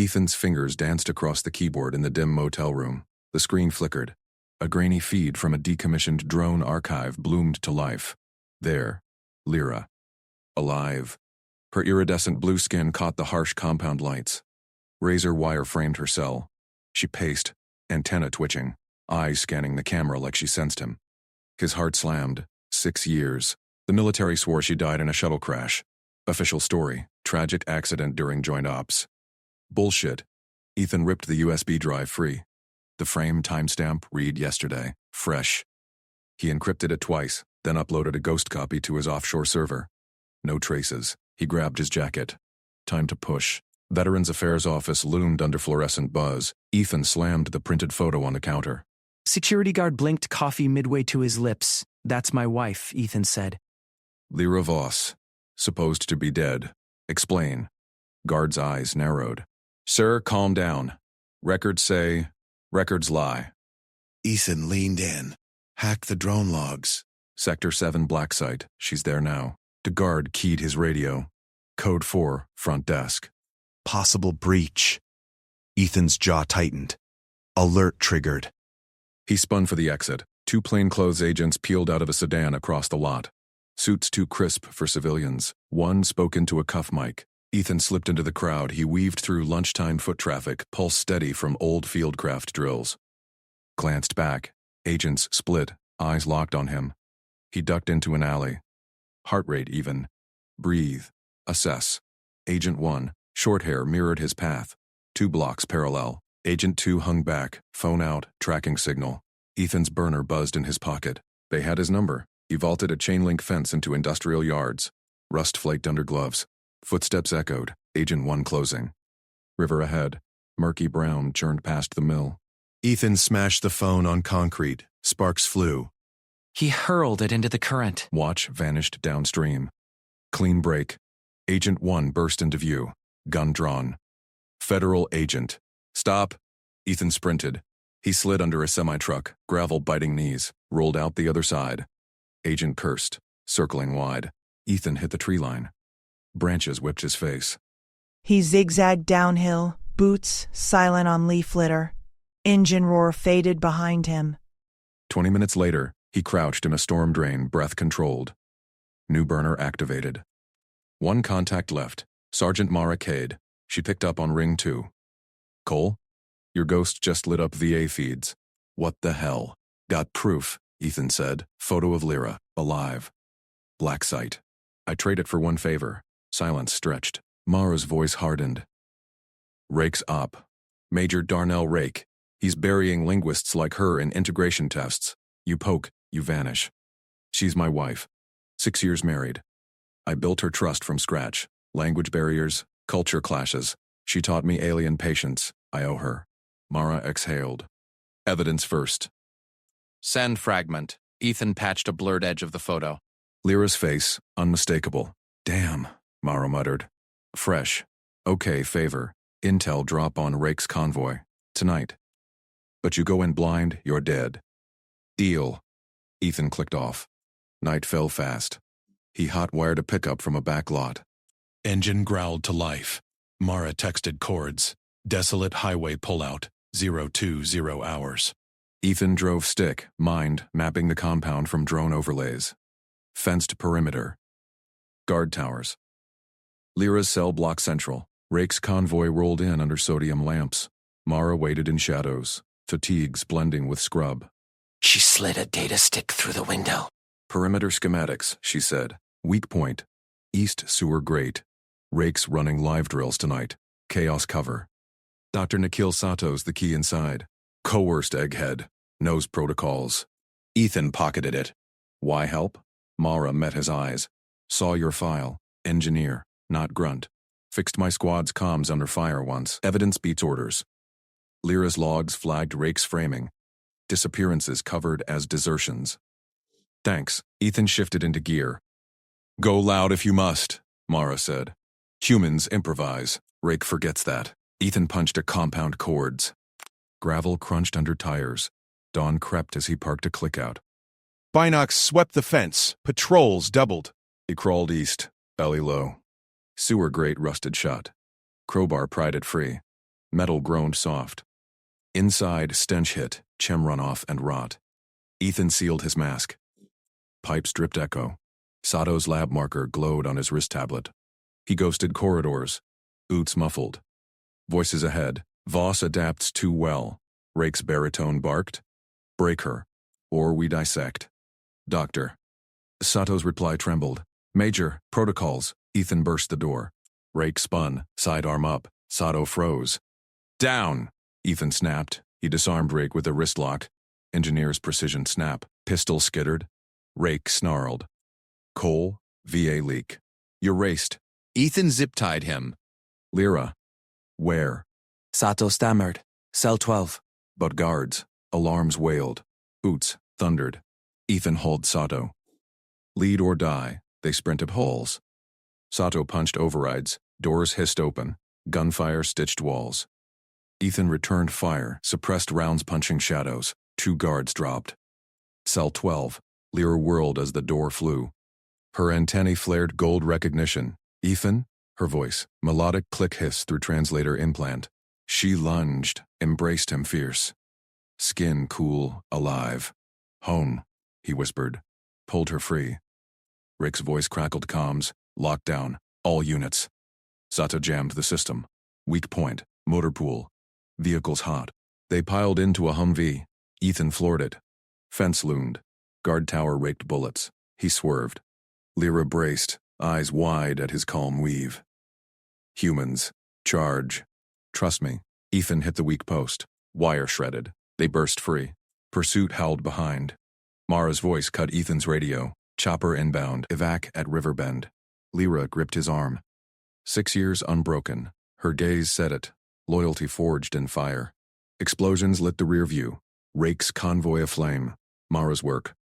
Ethan's fingers danced across the keyboard in the dim motel room. The screen flickered. A grainy feed from a decommissioned drone archive bloomed to life. There, Lyra. Alive. Her iridescent blue skin caught the harsh compound lights. Razor wire framed her cell. She paced, antenna twitching, eyes scanning the camera like she sensed him. His heart slammed. 6 years. The military swore she died in a shuttle crash. Official story. Tragic accident during joint ops. Bullshit. Ethan ripped the USB drive free. The frame timestamp, read yesterday. Fresh. He encrypted it twice, then uploaded a ghost copy to his offshore server. No traces. He grabbed his jacket. Time to push. Veterans Affairs office loomed under fluorescent buzz. Ethan slammed the printed photo on the counter. Security guard blinked coffee midway to his lips. That's my wife, Ethan said. Lyra Voss. Supposed to be dead. Explain. Guard's eyes narrowed. Sir, calm down. Records say, records lie. Ethan leaned in. Hack the drone logs. Sector 7 black site. She's there now. The guard keyed his radio. Code 4, front desk. Possible breach. Ethan's jaw tightened. Alert triggered. He spun for the exit. 2 plainclothes agents peeled out of a sedan across the lot. Suits too crisp for civilians. One spoke into a cuff mic. Ethan slipped into the crowd. He weaved through lunchtime foot traffic, pulse steady from old fieldcraft drills. Glanced back. Agents split, eyes locked on him. He ducked into an alley. Heart rate even. Breathe. Assess. Agent 1, short hair, mirrored his path. 2 blocks parallel. Agent 2 hung back, phone out, tracking signal. Ethan's burner buzzed in his pocket. They had his number. He vaulted a chain-link fence into industrial yards. Rust flaked under gloves. Footsteps echoed. Agent 1 closing. River ahead. Murky brown churned past the mill. Ethan smashed the phone on concrete. Sparks flew. He hurled it into the current. Watch vanished downstream. Clean break. Agent 1 burst into view. Gun drawn. Federal agent. Stop. Ethan sprinted. He slid under a semi-truck, gravel biting knees, rolled out the other side. Agent cursed, circling wide. Ethan hit the tree line. Branches whipped his face. He zigzagged downhill, boots silent on leaf litter. Engine roar faded behind him. 20 minutes later, he crouched in a storm drain, breath controlled. New burner activated. 1 contact left. Sergeant Mara Cade. She picked up on ring 2. Cole? Your ghost just lit up VA feeds. What the hell? Got proof, Ethan said. Photo of Lyra, alive. Black site. I trade it for 1 favor. Silence stretched. Mara's voice hardened. Rake's op. Major Darnell Rake. He's burying linguists like her in integration tests. You poke, you vanish. She's my wife. 6 years married. I built her trust from scratch. Language barriers, culture clashes. She taught me alien patience. I owe her. Mara exhaled. Evidence first. Send fragment. Ethan patched a blurred edge of the photo. Lyra's face, unmistakable. Damn, Mara muttered. Fresh. Okay, favor. Intel drop on Rake's convoy. Tonight. But you go in blind, you're dead. Deal. Ethan clicked off. Night fell fast. He hot-wired a pickup from a back lot. Engine growled to life. Mara texted chords. Desolate highway pullout. 020 hours. Ethan drove stick, mind, mapping the compound from drone overlays. Fenced perimeter. Guard towers. Lyra's cell block central. Rake's convoy rolled in under sodium lamps. Mara waited in shadows, fatigues blending with scrub. She slid a data stick through the window. Perimeter schematics, she said. Weak point. East sewer grate. Rake's running live drills tonight. Chaos cover. Dr. Nikhil Sato's the key inside. Coerced egghead. Knows protocols. Ethan pocketed it. Why help? Mara met his eyes. Saw your file. Engineer, not grunt. Fixed my squad's comms under fire once. Evidence beats orders. Lyra's logs flagged Rake's framing. Disappearances covered as desertions. Thanks. Ethan shifted into gear. Go loud if you must, Mara said. Humans improvise. Rake forgets that. Ethan punched a compound chords. Gravel crunched under tires. Dawn crept as he parked a click-out. Binocs swept the fence. Patrols doubled. He crawled east, belly low. Sewer grate rusted shut. Crowbar pried it free. Metal groaned soft. Inside, stench hit, chem runoff and rot. Ethan sealed his mask. Pipes dripped echo. Sato's lab marker glowed on his wrist tablet. He ghosted corridors. Oots muffled. Voices ahead. Voss adapts too well. Rake's baritone barked. Break her, or we dissect. Doctor. Sato's reply trembled. Major, protocols. Ethan burst the door. Rake spun, sidearm up. Sato froze. Down! Ethan snapped. He disarmed Rake with a wrist lock. Engineer's precision snap. Pistol skittered. Rake snarled. Cole, VA leak. You're raced. Ethan zip-tied him. Lyra. Where? Sato stammered. Cell 12. But guards. Alarms wailed. Boots thundered. Ethan hauled Sato. Lead or die. They sprinted halls. Sato punched overrides. Doors hissed open. Gunfire stitched walls. Ethan returned fire, suppressed rounds punching shadows. 2 guards dropped. Cell 12. Lyra whirled as the door flew. Her antennae flared gold recognition. Ethan? Her voice. Melodic click hiss through translator implant. She lunged, embraced him fierce. Skin cool, alive. Home, he whispered. Pulled her free. Rick's voice crackled comms. Lockdown. All units. Sato jammed the system. Weak point. Motor pool. Vehicles hot. They piled into a Humvee. Ethan floored it. Fence loomed. Guard tower raked bullets. He swerved. Lyra braced, eyes wide at his calm weave. Humans. Charge. Trust me. Ethan hit the weak post. Wire shredded. They burst free. Pursuit howled behind. Mara's voice cut Ethan's radio. Chopper inbound. Evac at Riverbend. Lyra gripped his arm. 6 years unbroken. Her gaze said it. Loyalty forged in fire. Explosions lit the rear view. Rake's convoy aflame. Mara's work.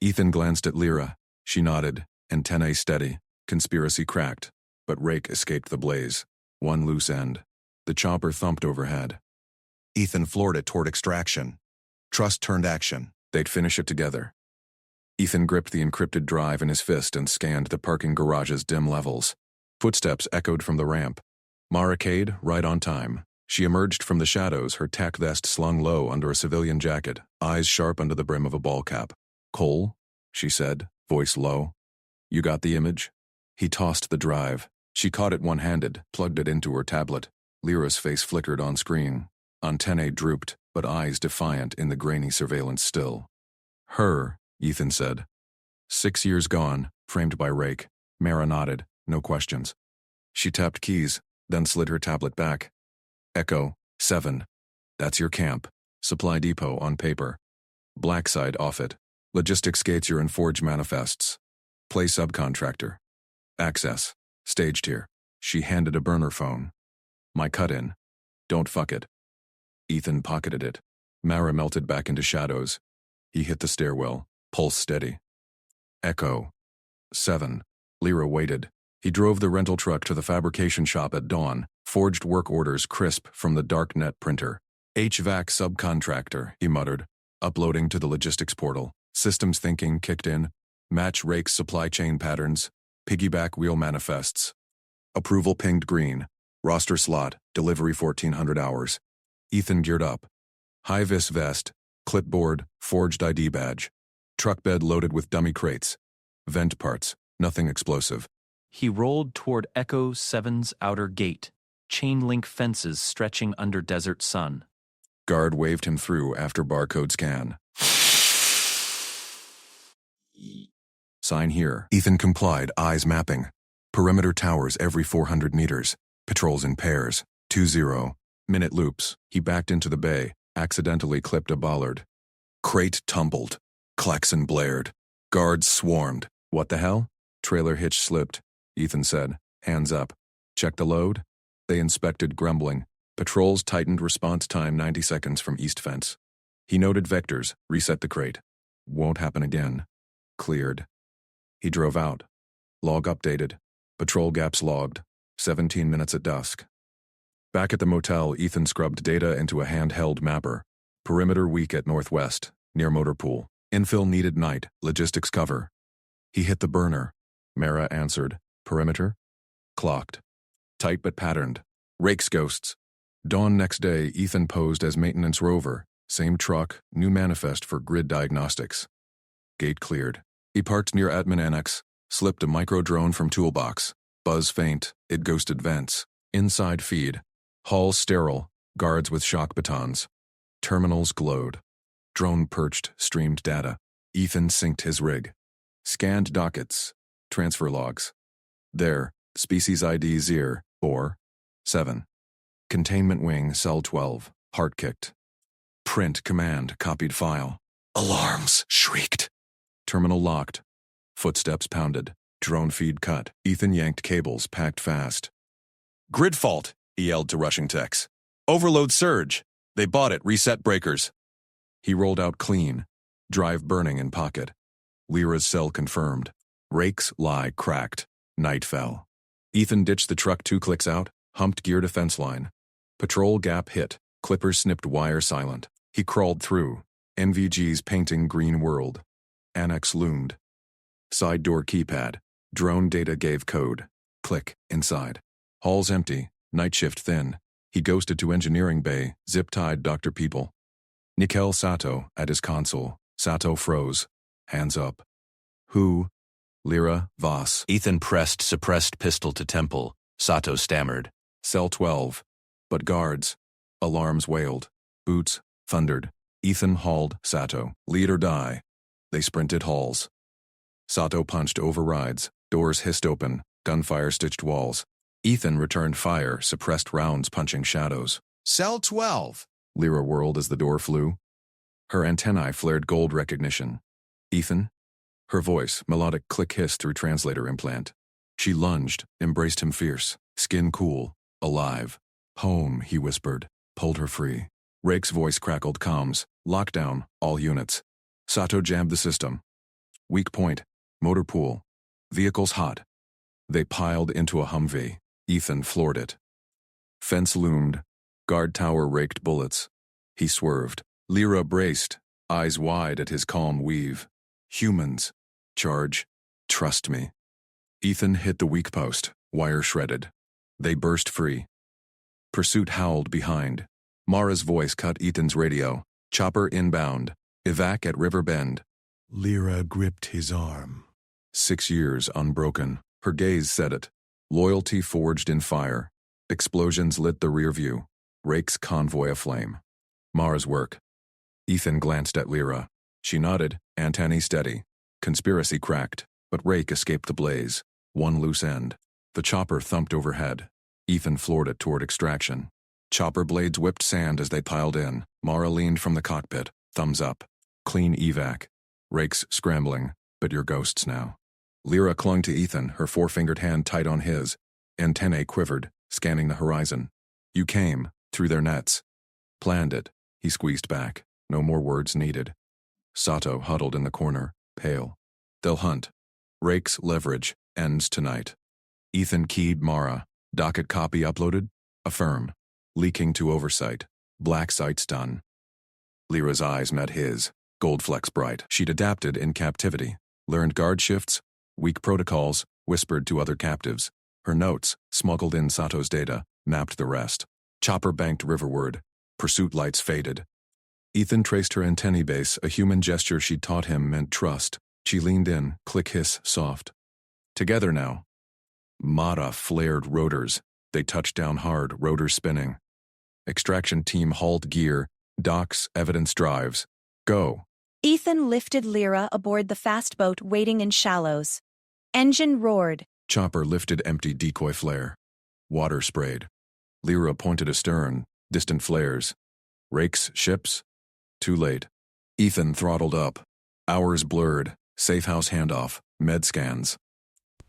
Ethan glanced at Lyra. She nodded. Antennae steady. Conspiracy cracked. But Rake escaped the blaze. One loose end. The chopper thumped overhead. Ethan floored it toward extraction. Trust turned action. They'd finish it together. Ethan gripped the encrypted drive in his fist and scanned the parking garage's dim levels. Footsteps echoed from the ramp. Maracade, right on time. She emerged from the shadows, her tack vest slung low under a civilian jacket, eyes sharp under the brim of a ball cap. Cole, she said, voice low. You got the image? He tossed the drive. She caught it one-handed, plugged it into her tablet. Lyra's face flickered on screen. Antennae drooped, but eyes defiant in the grainy surveillance still. Her, Ethan said. 6 years gone, framed by Rake. Mara nodded, no questions. She tapped keys, then slid her tablet back. Echo, 7. That's your camp. Supply depot on paper. Black side off it. Logistics gates you're in forge manifests. Play subcontractor. Access. Staged here. She handed a burner phone. My cut-in. Don't fuck it. Ethan pocketed it. Mara melted back into shadows. He hit the stairwell, pulse steady. Echo. 7. Lyra waited. He drove the rental truck to the fabrication shop at dawn, forged work orders crisp from the darknet printer. HVAC subcontractor, he muttered, uploading to the logistics portal. Systems thinking kicked in. Match Rake's supply chain patterns. Piggyback wheel manifests. Approval pinged green. Roster slot, delivery 1400 hours. Ethan geared up. High-vis vest, clipboard, forged ID badge. Truck bed loaded with dummy crates. Vent parts, nothing explosive. He rolled toward Echo 7's outer gate, chain-link fences stretching under desert sun. Guard waved him through after barcode scan. Sign here. Ethan complied, eyes mapping. Perimeter towers every 400 meters. Patrols in pairs. 2-0. Minute loops. He backed into the bay, accidentally clipped a bollard. Crate tumbled. Klaxon blared. Guards swarmed. What the hell? Trailer hitch slipped. Ethan said, hands up. Check the load? They inspected, grumbling. Patrols tightened response time 90 seconds from east fence. He noted vectors, reset the crate. Won't happen again. Cleared. He drove out. Log updated. Patrol gaps logged. 17 minutes at dusk. Back at the motel, Ethan scrubbed data into a handheld mapper. Perimeter weak at northwest, near motor pool. Infill needed night, logistics cover. He hit the burner. Mara answered. Perimeter? Clocked. Tight but patterned. Rake's ghosts. Dawn next day, Ethan posed as maintenance rover. Same truck, new manifest for grid diagnostics. Gate cleared. He parked near admin annex, slipped a micro-drone from toolbox. Buzz faint, it ghosted vents. Inside feed. Halls sterile, guards with shock batons. Terminals glowed. Drone perched, streamed data. Ethan synced his rig. Scanned dockets. Transfer logs. There, species ID 047. Containment wing, cell 12. Heart kicked. Print command, copied file. Alarms, shrieked. Terminal locked. Footsteps pounded. Drone feed cut. Ethan yanked cables, packed fast. Grid fault, he yelled to rushing techs. Overload surge. They bought it, reset breakers. He rolled out clean. Drive burning in pocket. Lyra's cell confirmed. Rake's lie cracked. Night fell. Ethan ditched the truck 2 clicks out, humped gear to fence line. Patrol gap hit. Clippers snipped wire silent. He crawled through. NVG's painting green world. Annex loomed. Side door keypad. Drone data gave code. Click, inside. Hall's empty, night shift thin. He ghosted to engineering bay, zip-tied Dr. People. Nikhil Sato at his console. Sato froze. Hands up. Who? Lyra, Voss. Ethan pressed suppressed pistol to temple. Sato stammered. Cell 12. But guards. Alarms wailed. Boots thundered. Ethan hauled Sato. Lead or die. They sprinted halls. Sato punched overrides. Doors hissed open. Gunfire stitched walls. Ethan returned fire, suppressed rounds punching shadows. Cell 12. Lyra whirled as the door flew. Her antennae flared gold recognition. Ethan? Her voice, melodic click hiss through translator implant. She lunged, embraced him fierce, skin cool, alive. Home, he whispered, pulled her free. Rake's voice crackled comms. Lockdown, all units. Sato jammed the system. Weak point, motor pool. Vehicles hot. They piled into a Humvee. Ethan floored it. Fence loomed. Guard tower raked bullets. He swerved. Lyra braced, eyes wide at his calm weave. Humans. Charge. Trust me. Ethan hit the weak post, wire shredded. They burst free. Pursuit howled behind. Mara's voice cut Ethan's radio. Chopper inbound. Evac at River Bend. Lyra gripped his arm. 6 years unbroken. Her gaze said it. Loyalty forged in fire. Explosions lit the rear view. Rake's convoy aflame. Mara's work. Ethan glanced at Lyra. She nodded, antennae steady. Conspiracy cracked, but Rake escaped the blaze. One loose end. The chopper thumped overhead. Ethan floored it toward extraction. Chopper blades whipped sand as they piled in. Mara leaned from the cockpit, thumbs up. Clean evac. Rake's scrambling, but you're ghosts now. Lyra clung to Ethan, her 4-fingered hand tight on his. Antennae quivered, scanning the horizon. You came, through their nets. Planned it. He squeezed back. No more words needed. Sato huddled in the corner, pale. They'll hunt. Rake's leverage ends tonight. Ethan keyed Mara. Docket copy uploaded? Affirm. Leaking to oversight. Black sites done. Lyra's eyes met his. Gold flecks bright. She'd adapted in captivity. Learned guard shifts, weak protocols, whispered to other captives. Her notes, smuggled in Sato's data, mapped the rest. Chopper banked riverward. Pursuit lights faded. Ethan traced her antennae base, a human gesture she'd taught him meant trust. She leaned in, click hiss, soft. Together now. Mara flared rotors. They touched down hard, rotors spinning. Extraction team hauled gear, docks, evidence drives. Go. Ethan lifted Lyra aboard the fast boat waiting in shallows. Engine roared. Chopper lifted empty decoy flare. Water sprayed. Lyra pointed astern, distant flares. Rakes ships? Too late. Ethan throttled up. Hours blurred. Safe house handoff. Med scans.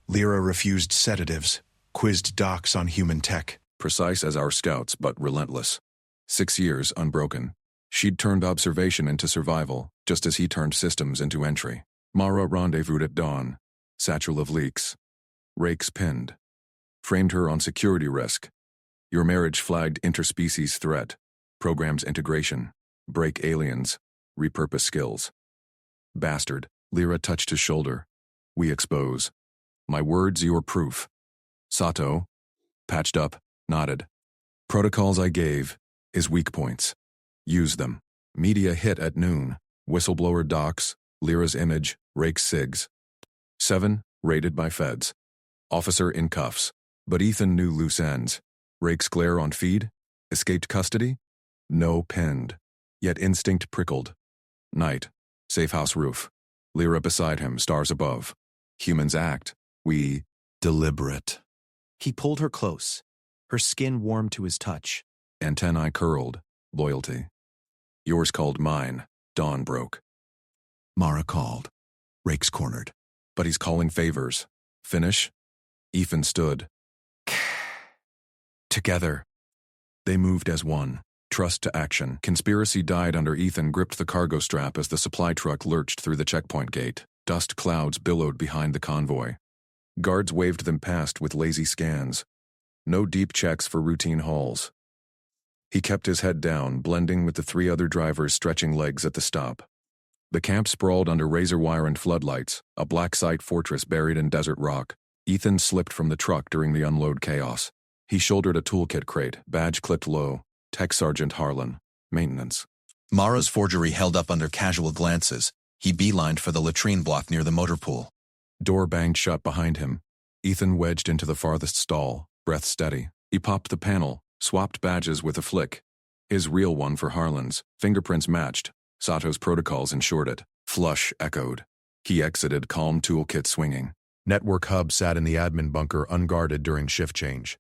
Lyra refused sedatives, quizzed docs on human tech. Precise as our scouts, but relentless. 6 years unbroken. She'd turned observation into survival, just as he turned systems into entry. Mara rendezvoused at dawn. Satchel of leaks. Rakes pinned. Framed her on security risk. Your marriage flagged interspecies threat. Programs integration. Break aliens. Repurpose skills. Bastard. Lyra touched his shoulder. We expose. My words, your proof. Sato, patched up, nodded. Protocols I gave, his weak points. Use them. Media hit at noon. Whistleblower docs, Lyra's image, Rake's SIGs. 7, raided by feds. Officer in cuffs. But Ethan knew loose ends. Rake's glare on feed? Escaped custody? No pinned. Yet instinct prickled. Night. Safe house roof. Lyra beside him, stars above. Humans act. We deliberate. He pulled her close. Her skin warmed to his touch. Antennae curled. Loyalty. Yours called mine. Dawn broke. Mara called. Rake's cornered. But he's calling favors. Finish? Ethan stood. Together. They moved as one. Trust to action. Conspiracy died under Ethan gripped the cargo strap as the supply truck lurched through the checkpoint gate. Dust clouds billowed behind the convoy. Guards waved them past with lazy scans. No deep checks for routine hauls. He kept his head down, blending with the 3 other drivers stretching legs at the stop. The camp sprawled under razor wire and floodlights, a black site fortress buried in desert rock. Ethan slipped from the truck during the unload chaos. He shouldered a toolkit crate, badge clipped low. Tech Sergeant Harlan. Maintenance. Mara's forgery held up under casual glances. He beelined for the latrine block near the motor pool. Door banged shut behind him. Ethan wedged into the farthest stall, breath steady. He popped the panel, swapped badges with a flick. His real one for Harlan's. Fingerprints matched. Sato's protocols ensured it. Flush echoed. He exited, calm toolkit swinging. Network hub sat in the admin bunker unguarded during shift change.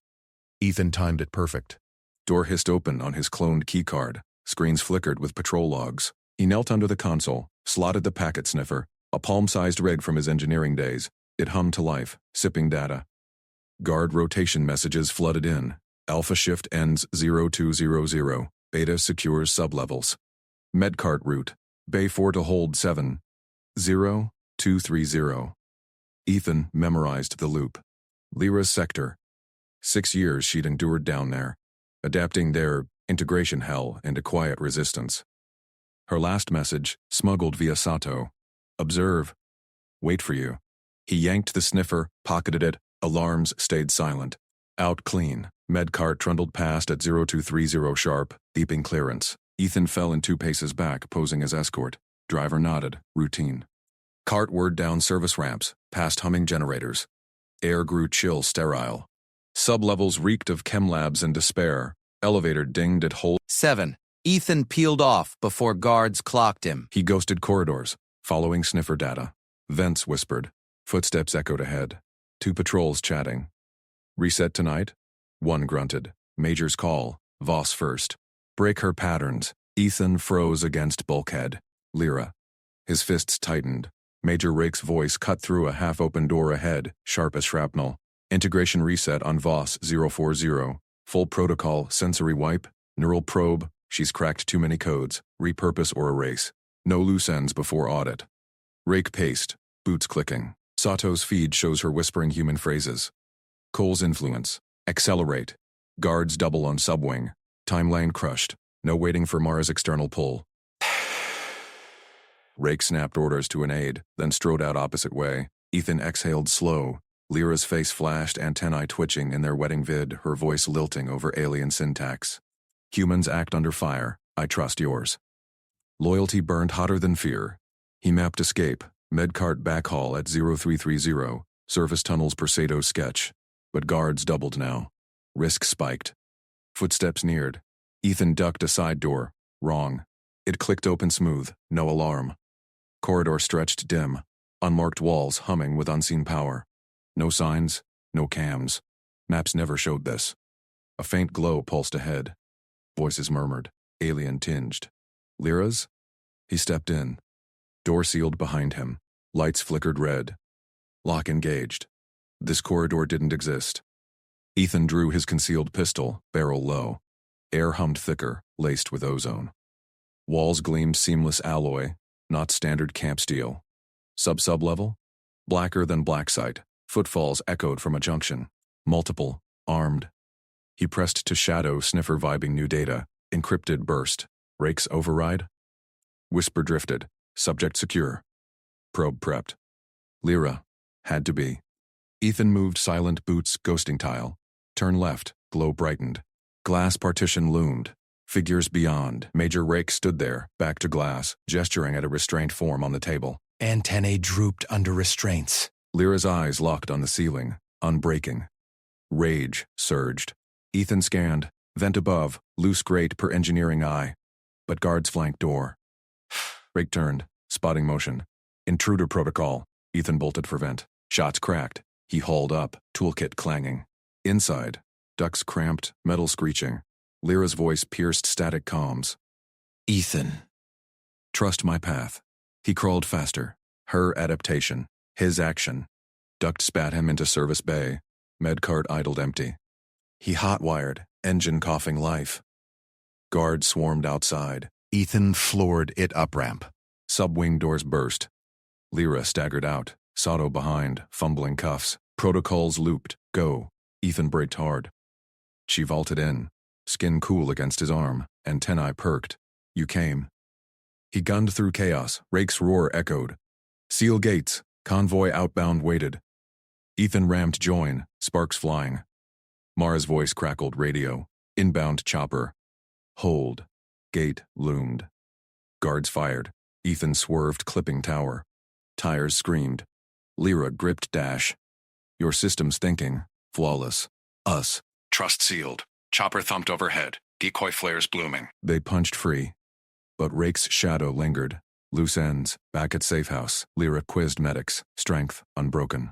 Ethan timed it perfect. Door hissed open on his cloned keycard. Screens flickered with patrol logs. He knelt under the console, slotted the packet sniffer, a palm-sized rig from his engineering days. It hummed to life, sipping data. Guard rotation messages flooded in. Alpha shift ends 0200. Beta secures sublevels. Medcart route. Bay 4 to hold 7. 0230. Ethan memorized the loop. Lyra's sector. 6 years she'd endured down there, adapting their integration hell into quiet resistance. Her last message, smuggled via Sato. Observe. Wait for you. He yanked the sniffer, pocketed it, alarms stayed silent. Out clean. Medcart trundled past at 0230 sharp, beeping clearance. Ethan fell in 2 paces back, posing as escort. Driver nodded, routine. Cart whirred down service ramps, past humming generators. Air grew chill, sterile. Sublevels reeked of chem labs and despair. Elevator dinged at hole 7. Ethan peeled off before guards clocked him. He ghosted corridors, following sniffer data. Vents whispered. Footsteps echoed ahead. 2 patrols chatting. Reset tonight? 1 grunted. Major's call. Voss first. Break her patterns. Ethan froze against bulkhead. Lyra. His fists tightened. Major Rake's voice cut through a half-open door ahead, sharp as shrapnel. Integration reset on Voss 040. Full protocol, sensory wipe, neural probe. She's cracked too many codes. Repurpose or erase. No loose ends before audit. Rake paced, boots clicking. Sato's feed shows her whispering human phrases. Cole's influence. Accelerate. Guards double on subwing. Timeline crushed. No waiting for Mara's external pull. Rake snapped orders to an aide, then strode out opposite way. Ethan exhaled slow. Lyra's face flashed, antennae twitching in their wedding vid, her voice lilting over alien syntax. Humans act under fire. I trust yours. Loyalty burned hotter than fear. He mapped escape. Medcart backhaul at 0330. Service tunnels per Sato sketch. But guards doubled now. Risk spiked. Footsteps neared. Ethan ducked a side door. Wrong. It clicked open smooth. No alarm. Corridor stretched dim. Unmarked walls humming with unseen power. No signs. No cams. Maps never showed this. A faint glow pulsed ahead. Voices murmured. Alien tinged. Lyra's? He stepped in. Door sealed behind him. Lights flickered red. Lock engaged. This corridor didn't exist. Ethan drew his concealed pistol, barrel low. Air hummed thicker, laced with ozone. Walls gleamed seamless alloy, not standard camp steel. Sub-level? Blacker than blacksite. Footfalls echoed from a junction. Multiple, armed. He pressed to shadow, sniffer vibing new data. Encrypted burst. Rake's override? Whisper drifted. Subject secure. Probe prepped. Lyra. Had to be. Ethan moved silent boots, ghosting tile. Turn left. Glow brightened. Glass partition loomed. Figures beyond. Major Rake stood there, back to glass, gesturing at a restraint form on the table. Antennae drooped under restraints. Lyra's eyes locked on the ceiling, unbreaking. Rage surged. Ethan scanned. Vent above, loose grate per engineering eye. But guard's flank door. Rake turned, spotting motion. Intruder protocol. Ethan bolted for vent. Shots cracked. He hauled up, toolkit clanging. Inside, ducts cramped, metal screeching. Lyra's voice pierced static comms. Ethan. Trust my path. He crawled faster. Her adaptation. His action. Duct spat him into service bay. Medcart idled empty. He hotwired, engine coughing life. Guards swarmed outside. Ethan floored it up ramp. Subwing doors burst. Lyra staggered out, Sato behind, fumbling cuffs. Protocols looped. Go. Ethan braked hard. She vaulted in, skin cool against his arm, antennae perked. You came. He gunned through chaos. Rake's roar echoed. Seal gates. Convoy outbound waited. Ethan rammed join, sparks flying. Mara's voice crackled radio. Inbound chopper. Hold. Gate loomed. Guards fired. Ethan swerved, clipping tower. Tires screamed. Lyra gripped dash. Your system's thinking. Flawless. Us. Trust sealed. Chopper thumped overhead. Decoy flares blooming. They punched free. But Rake's shadow lingered. Loose ends. Back at safe house. Lyra quizzed medics. Strength. Unbroken.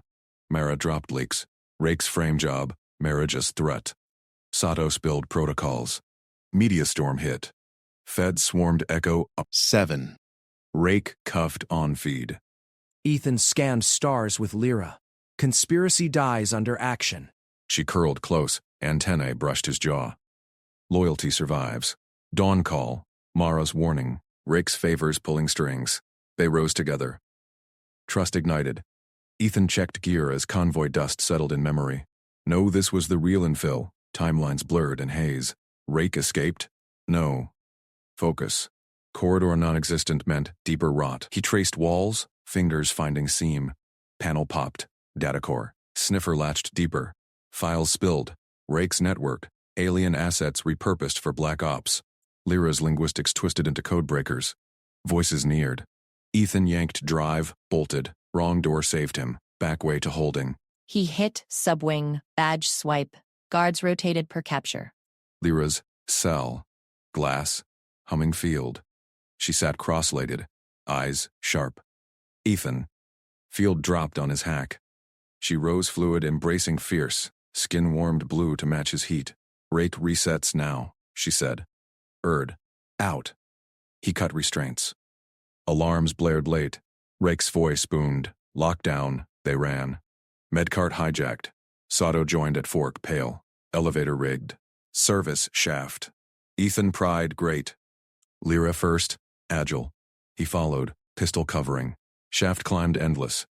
Mara dropped leaks. Rake's frame job. Marriage's threat. Sato spilled protocols. Media storm hit. Feds swarmed echo up 7. Rake cuffed on feed. Ethan scanned stars with Lyra. Conspiracy dies under action. She curled close. Antennae brushed his jaw. Loyalty survives. Dawn call. Mara's warning. Rake's favors pulling strings. They rose together. Trust ignited. Ethan checked gear as convoy dust settled in memory. No, this was the real infill. Timelines blurred in haze. Rake escaped? No. Focus. Corridor non-existent meant deeper rot. He traced walls, fingers finding seam. Panel popped. Data core. Sniffer latched deeper. Files spilled. Rake's network. Alien assets repurposed for black ops. Lyra's linguistics twisted into code breakers. Voices neared. Ethan yanked drive, bolted. Wrong door saved him. Back way to holding. He hit subwing, badge swipe. Guards rotated per capture. Lyra's cell. Glass. Humming field. She sat cross-legged. Eyes sharp. Ethan. Field dropped on his hack. She rose fluid, embracing fierce. Skin warmed blue to match his heat. Rake resets now, she said. Out. He cut restraints. Alarms blared late. Rake's voice boomed. Lockdown. They ran. Medcart hijacked. Sato joined at fork, pale. Elevator rigged. Service shaft. Ethan pried great. Lyra first, agile. He followed, pistol covering. Shaft climbed endless.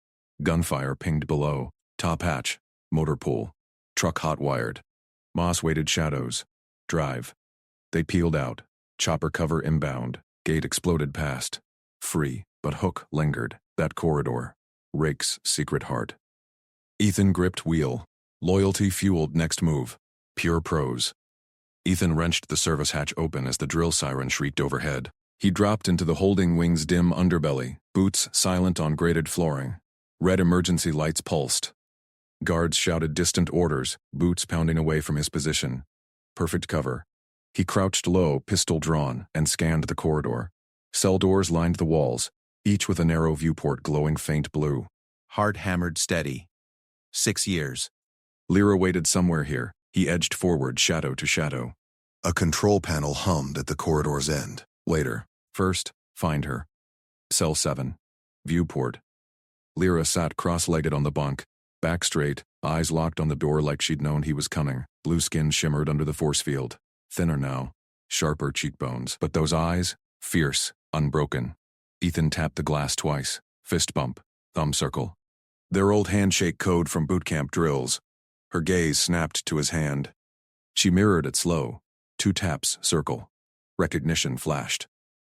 Gunfire pinged below. Top hatch. Motor pool. Truck hot-wired. Moss weighted shadows. Drive. They peeled out. Chopper cover inbound. Gate exploded past. Free, but hook lingered. That corridor. Rake's secret heart. Ethan gripped wheel. Loyalty fueled next move. Pure prose. Ethan wrenched the service hatch open as the drill siren shrieked overhead. He dropped into the holding wing's dim underbelly, boots silent on grated flooring. Red emergency lights pulsed. Guards shouted distant orders, boots pounding away from his position. Perfect cover. He crouched low, pistol drawn, and scanned the corridor. Cell doors lined the walls, each with a narrow viewport glowing faint blue. Heart hammered steady. 6 years. Lyra waited somewhere here. He edged forward, shadow to shadow. A control panel hummed at the corridor's end. Later. First, find her. Cell 7. Viewport. Lyra sat cross-legged on the bunk, back straight, eyes locked on the door like she'd known he was coming. Blue skin shimmered under the force field. Thinner now. Sharper cheekbones. But those eyes, fierce, unbroken. Ethan tapped the glass twice. Fist bump. Thumb circle. Their old handshake code from boot camp drills. Her gaze snapped to his hand. She mirrored it slow. 2 taps, circle. Recognition flashed.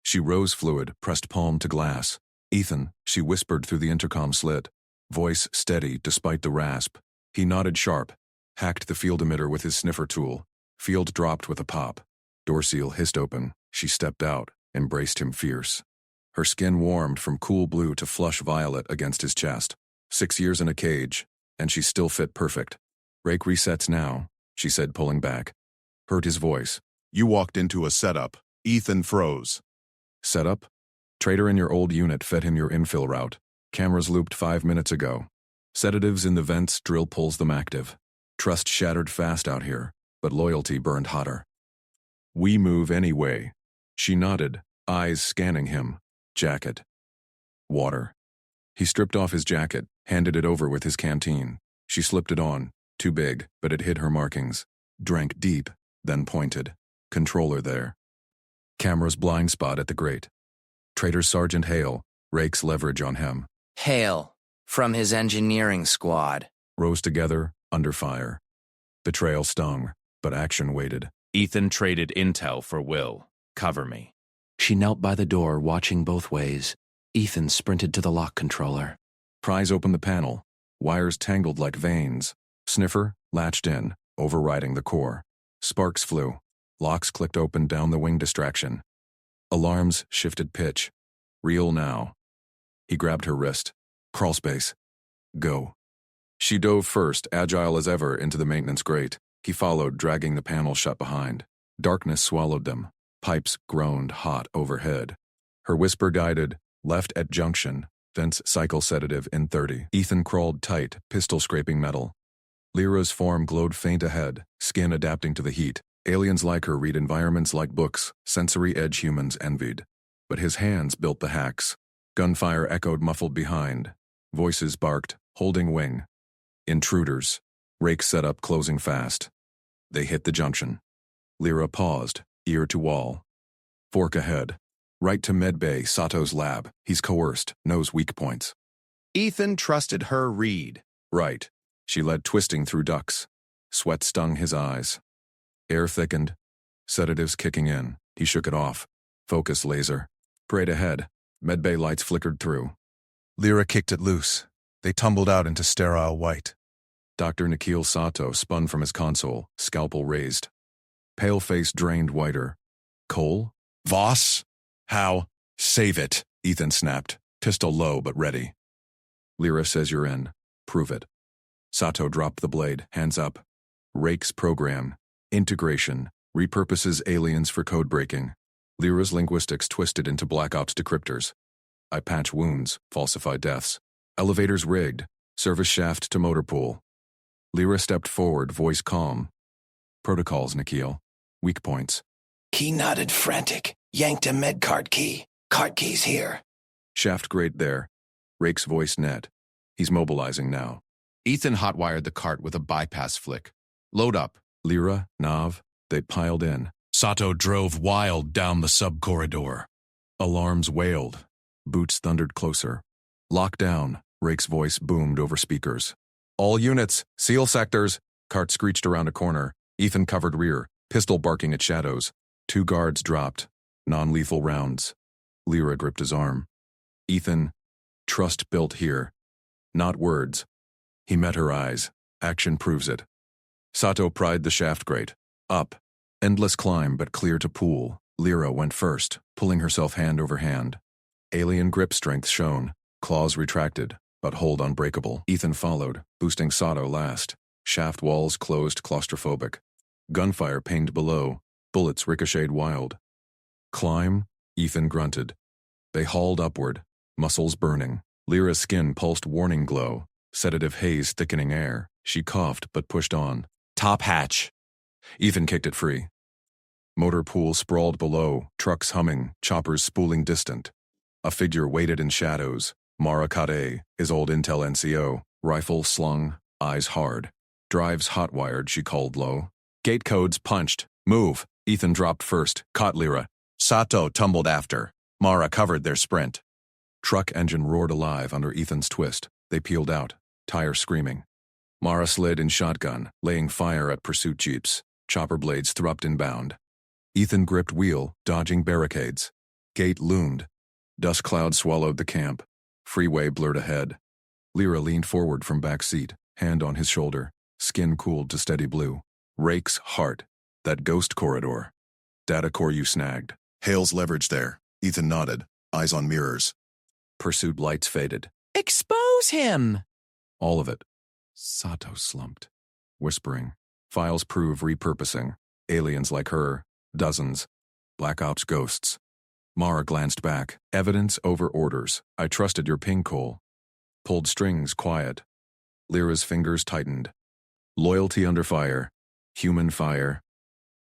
She rose fluid, pressed palm to glass. Ethan, she whispered through the intercom slit. Voice steady despite the rasp. He nodded sharp, hacked the field emitter with his sniffer tool. Field dropped with a pop. Door seal hissed open. She stepped out, embraced him fierce. Her skin warmed from cool blue to flush violet against his chest. 6 years in a cage, and she still fit perfect. Rake resets now, she said, pulling back. Heard his voice. You walked into a setup. Ethan froze. Setup? Trader in your old unit fed him your infill route. Cameras looped 5 minutes ago. Sedatives in the vents, drill pulls them active. Trust shattered fast out here, but loyalty burned hotter. We move anyway. She nodded, eyes scanning him. Jacket. Water. He stripped off his jacket, handed it over with his canteen. She slipped it on, too big, but it hid her markings. Drank deep, then pointed. Controller there. Camera's blind spot at the grate. Trader Sergeant Hale, Rake's leverage on him. Hale, from his engineering squad. Rose together, under fire. Betrayal stung, but action waited. Ethan traded intel for Will. Cover me. She knelt by the door, watching both ways. Ethan sprinted to the lock controller. Prise opened the panel. Wires tangled like veins. Sniffer latched in, overriding the core. Sparks flew. Locks clicked open down the wing distraction. Alarms shifted pitch. Real now. He grabbed her wrist. Crawl space. Go. She dove first, agile as ever, into the maintenance grate. He followed, dragging the panel shut behind. Darkness swallowed them. Pipes groaned hot overhead. Her whisper guided, left at junction, vents cycle sedative in 30. Ethan crawled tight, pistol scraping metal. Lyra's form glowed faint ahead, skin adapting to the heat. Aliens like her read environments like books, sensory edge humans envied. But his hands built the hacks. Gunfire echoed muffled behind. Voices barked, holding wing. Intruders. Rake set up, closing fast. They hit the junction. Lyra paused, ear to wall. Fork ahead. Right to medbay, Sato's lab. He's coerced, knows weak points. Ethan trusted her read. Right. She led, twisting through ducts. Sweat stung his eyes. Air thickened. Sedatives kicking in. He shook it off. Focus laser. Parade ahead. Medbay lights flickered through. Lyra kicked it loose. They tumbled out into sterile white. Dr. Nikhil Sato spun from his console, scalpel raised. Pale face drained whiter. Cole? Voss? How? Save it, Ethan snapped. Pistol low but ready. Lyra says you're in. Prove it. Sato dropped the blade, hands up. Rake's program. Integration. Repurposes aliens for code breaking. Lyra's linguistics twisted into Black Ops decryptors. I patch wounds, falsify deaths. Elevators rigged. Service shaft to motor pool. Lyra stepped forward, voice calm. Protocols, Nikhil. Weak points. Key nodded frantic. Yanked a med card key. Card key's here. Shaft grate there. Rake's voice net. He's mobilizing now. Ethan hotwired the cart with a bypass flick. Load up. Lyra, Nav, they piled in. Sato drove wild down the sub-corridor. Alarms wailed. Boots thundered closer. Lock down, Rake's voice boomed over speakers. All units, seal sectors. Cart screeched around a corner. Ethan covered rear, pistol barking at shadows. 2 guards dropped. Non-lethal rounds. Lyra gripped his arm. Ethan, trust built here. Not words. He met her eyes. Action proves it. Sato pried the shaft grate. Up. Endless climb but clear to pool. Lyra went first, pulling herself hand over hand. Alien grip strength shone. Claws retracted, but hold unbreakable. Ethan followed, boosting Sato last. Shaft walls closed, claustrophobic. Gunfire pinged below. Bullets ricocheted wild. Climb? Ethan grunted. They hauled upward, muscles burning. Lyra's skin pulsed warning glow. Sedative haze thickening air. She coughed but pushed on. Top hatch. Ethan kicked it free. Motor pool sprawled below, trucks humming, choppers spooling distant. A figure waited in shadows. Mara Kade, his old Intel NCO, rifle slung, eyes hard. Drives hot-wired, she called low. Gate codes punched. Move. Ethan dropped first, caught Lyra. Sato tumbled after. Mara covered their sprint. Truck engine roared alive under Ethan's twist. They peeled out, tire screaming. Mara slid in shotgun, laying fire at pursuit jeeps. Chopper blades thrupped inbound. Ethan gripped wheel, dodging barricades. Gate loomed. Dust cloud swallowed the camp. Freeway blurred ahead. Lyra leaned forward from back seat, hand on his shoulder. Skin cooled to steady blue. Rake's heart. That ghost corridor. Data core you snagged. Hale's leverage there. Ethan nodded, eyes on mirrors. Pursuit lights faded. Expose him! All of it. Sato slumped, whispering. Files prove repurposing. Aliens like her. Dozens. Black Ops ghosts. Mara glanced back. Evidence over orders. I trusted your ping call. Pulled strings quiet. Lyra's fingers tightened. Loyalty under fire. Human fire.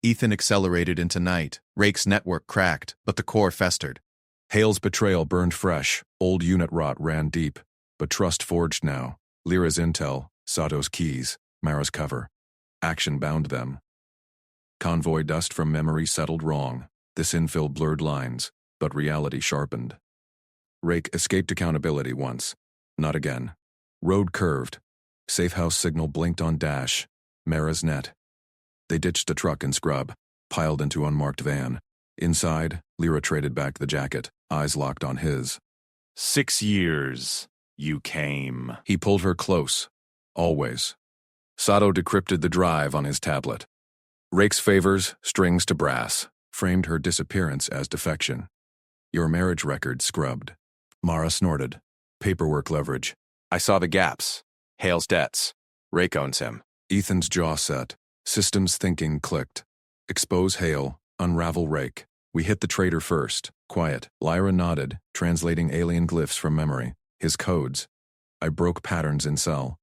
Ethan accelerated into night. Rake's network cracked, but the core festered. Hale's betrayal burned fresh. Old unit rot ran deep. But trust forged now. Lyra's intel, Sato's keys, Mara's cover. Action bound them. Convoy dust from memory settled wrong. This infill blurred lines, but reality sharpened. Rake escaped accountability once. Not again. Road curved. Safe house signal blinked on dash. Mara's net. They ditched the truck and scrub, piled into unmarked van. Inside, Lyra traded back the jacket, eyes locked on his. 6 years, you came. He pulled her close. Always. Sato decrypted the drive on his tablet. Rake's favors, strings to brass, framed her disappearance as defection. Your marriage record scrubbed. Mara snorted. Paperwork leverage. I saw the gaps. Hale's debts. Rake owns him. Ethan's jaw set. Systems thinking clicked. Expose Hale, unravel Rake. We hit the traitor first. Quiet. Lyra nodded, translating alien glyphs from memory. His codes. I broke patterns in cell.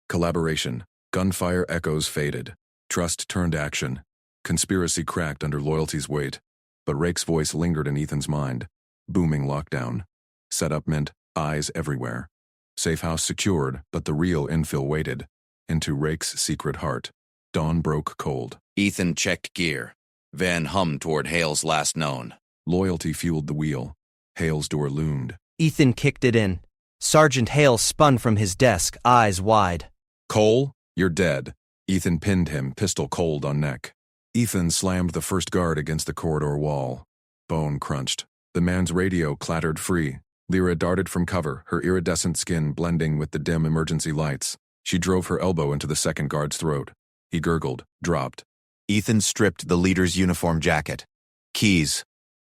Collaboration. Gunfire echoes faded. Trust turned action. Conspiracy cracked under loyalty's weight. But Rake's voice lingered in Ethan's mind. Booming lockdown. Setup meant eyes everywhere. Safe house secured, but the real infill waited. Into Rake's secret heart. Dawn broke cold. Ethan checked gear. Van hummed toward Hale's last known. Loyalty fueled the wheel. Hale's door loomed. Ethan kicked it in. Sergeant Hale spun from his desk, eyes wide. Cole, you're dead. Ethan pinned him, pistol cold on neck. Ethan slammed the first guard against the corridor wall. Bone crunched. The man's radio clattered free. Lyra darted from cover, her iridescent skin blending with the dim emergency lights. She drove her elbow into the second guard's throat. He gurgled, dropped. Ethan stripped the leader's uniform jacket. Keys.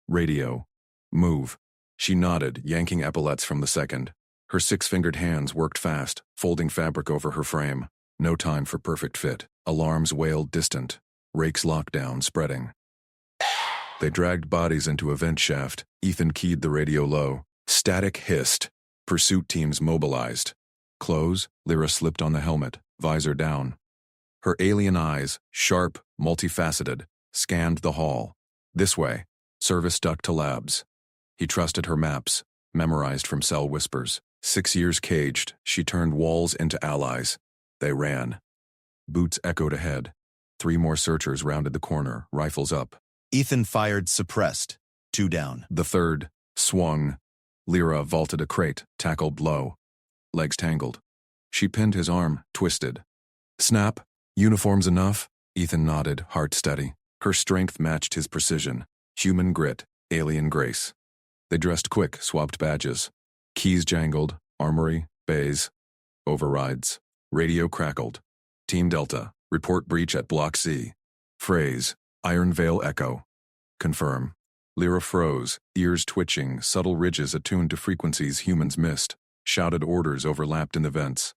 Radio. Move. She nodded, yanking epaulets from the second. Her six-fingered hands worked fast, folding fabric over her frame. No time for perfect fit. Alarms wailed distant. Rake's lockdown spreading. They dragged bodies into a vent shaft. Ethan keyed the radio low. Static hissed. Pursuit teams mobilized. Close, Lyra slipped on the helmet, visor down. Her alien eyes, sharp, multifaceted, scanned the hall. This way. Service duct to labs. He trusted her maps, memorized from cell whispers. 6 years caged, she turned walls into allies. They ran. Boots echoed ahead. 3 more searchers rounded the corner, rifles up. Ethan fired suppressed. 2 down. The third swung. Lyra vaulted a crate, tackled low. Legs tangled. She pinned his arm, twisted. Snap. Uniforms enough? Ethan nodded, heart steady. Her strength matched his precision. Human grit, alien grace. They dressed quick, swapped badges. Keys jangled, armory, bays. Overrides. Radio crackled. Team Delta, report breach at Block C. Phrase, Iron Veil echo. Confirm. Lyra froze, ears twitching, subtle ridges attuned to frequencies humans missed. Shouted orders overlapped in the vents.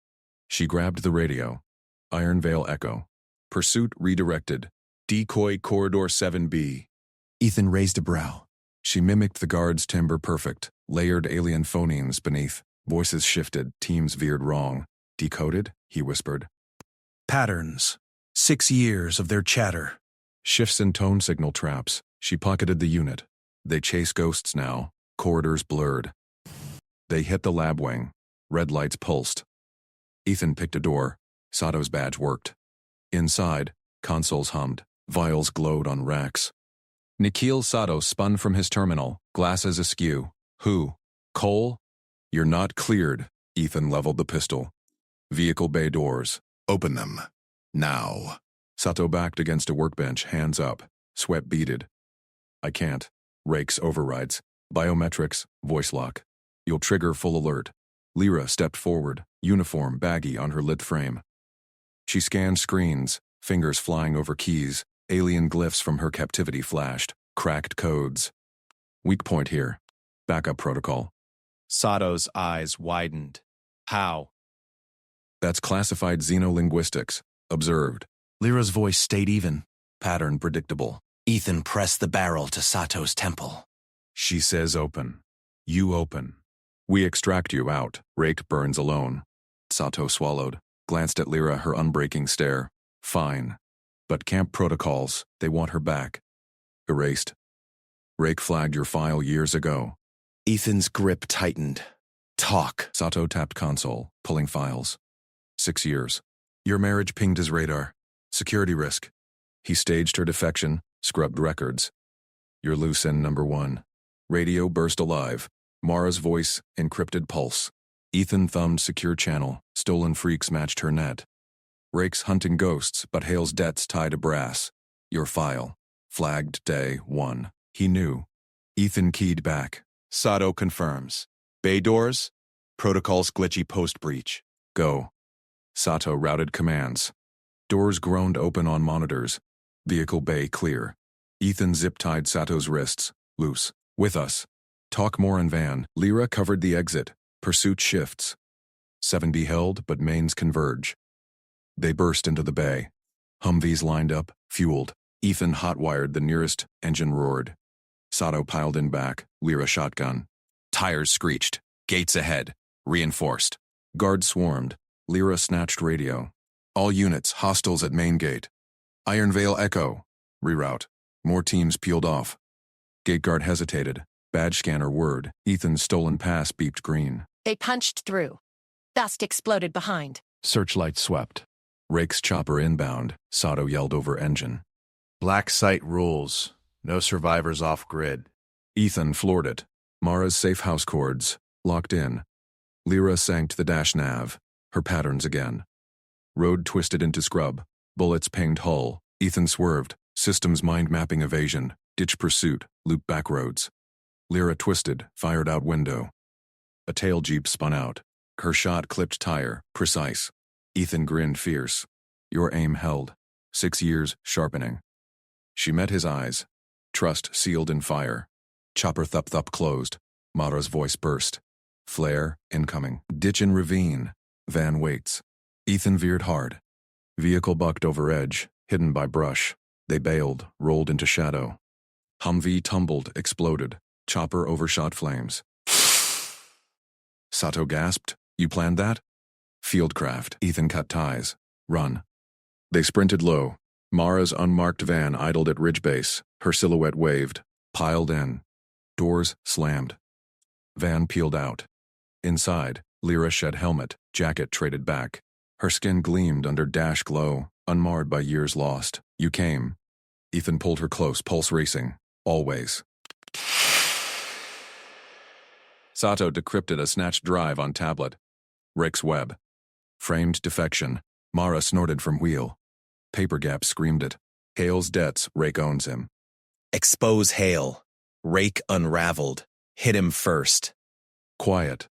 She grabbed the radio. Iron Veil echo. Pursuit redirected. Decoy Corridor 7B. Ethan raised a brow. She mimicked the guard's timbre perfect, layered alien phonemes beneath. Voices shifted, teams veered wrong. Decoded, he whispered. Patterns. 6 years of their chatter. Shifts in tone signal traps. She pocketed the unit. They chase ghosts now. Corridors blurred. They hit the lab wing. Red lights pulsed. Ethan picked a door. Sato's badge worked. Inside, consoles hummed. Vials glowed on racks. Nikhil Sato spun from his terminal, glasses askew. Who? Cole? You're not cleared. Ethan leveled the pistol. Vehicle bay doors. Open them. Now. Sato backed against a workbench, hands up. Sweat beaded. I can't. Rake's overrides. Biometrics, voice lock. You'll trigger full alert. Lyra stepped forward, uniform baggy on her lit frame. She scanned screens, fingers flying over keys. Alien glyphs from her captivity flashed, cracked codes. Weak point here. Backup protocol. Sato's eyes widened. How? That's classified xenolinguistics. Observed. Lyra's voice stayed even. Pattern predictable. Ethan pressed the barrel to Sato's temple. She says open. You open. We extract you out. Rake burns alone. Sato swallowed, glanced at Lyra, her unbreaking stare. Fine. But camp protocols, they want her back. Erased. Rake flagged your file years ago. Ethan's grip tightened. Talk. Sato tapped console, pulling files. 6 years. Your marriage pinged his radar. Security risk. He staged her defection, scrubbed records. You're loose end number 1. Radio burst alive. Mara's voice, encrypted pulse. Ethan thumbed secure channel. Stolen freaks matched her net. Rake's hunting ghosts, but Hale's debts tied to brass. Your file. Flagged day 1. He knew. Ethan keyed back. Sato confirms. Bay doors. Protocol's glitchy post-breach. Go. Sato routed commands. Doors groaned open on monitors. Vehicle bay clear. Ethan zip-tied Sato's wrists. Loose. With us. Talk more in van. Lyra covered the exit. Pursuit shifts. 7 beheld, but mains converge. They burst into the bay. Humvees lined up, fueled. Ethan hot-wired the nearest, engine roared. Sato piled in back, Lyra shotgun. Tires screeched. Gates ahead. Reinforced. Guards swarmed. Lyra snatched radio. All units, hostiles at main gate. Iron Veil Echo. Reroute. More teams peeled off. Gate guard hesitated. Badge scanner word. Ethan's stolen pass beeped green. They punched through. Dust exploded behind. Searchlight swept. Rake's chopper inbound. Sato yelled over engine. Black site rules. No survivors off-grid. Ethan floored it. Mara's safe house cords. Locked in. Lyra sank to the dash nav. Her patterns again. Road twisted into scrub. Bullets pinged hull. Ethan swerved. Systems mind mapping evasion. Ditch pursuit. Loop back roads. Lyra twisted. Fired out window. A tail jeep spun out. Her shot clipped tire. Precise. Ethan grinned fierce. Your aim held. 6 years sharpening. She met his eyes. Trust sealed in fire. Chopper thup-thup closed. Mara's voice burst. Flare incoming. Ditch in ravine. Van waits. Ethan veered hard. Vehicle bucked over edge, hidden by brush. They bailed, rolled into shadow. Humvee tumbled, exploded. Chopper overshot flames. Sato gasped. You planned that? Fieldcraft. Ethan cut ties. Run. They sprinted low. Mara's unmarked van idled at ridge base. Her silhouette waved. Piled in. Doors slammed. Van peeled out. Inside, Lyra shed helmet, jacket traded back. Her skin gleamed under dash glow, unmarred by years lost. You came. Ethan pulled her close, pulse racing. Always. Sato decrypted a snatched drive on tablet. Rake's web. Framed defection. Mara snorted from wheel. Paper Gap screamed it. Hale's debts, Rake owns him. Expose Hale. Rake unraveled. Hit him first. Quiet.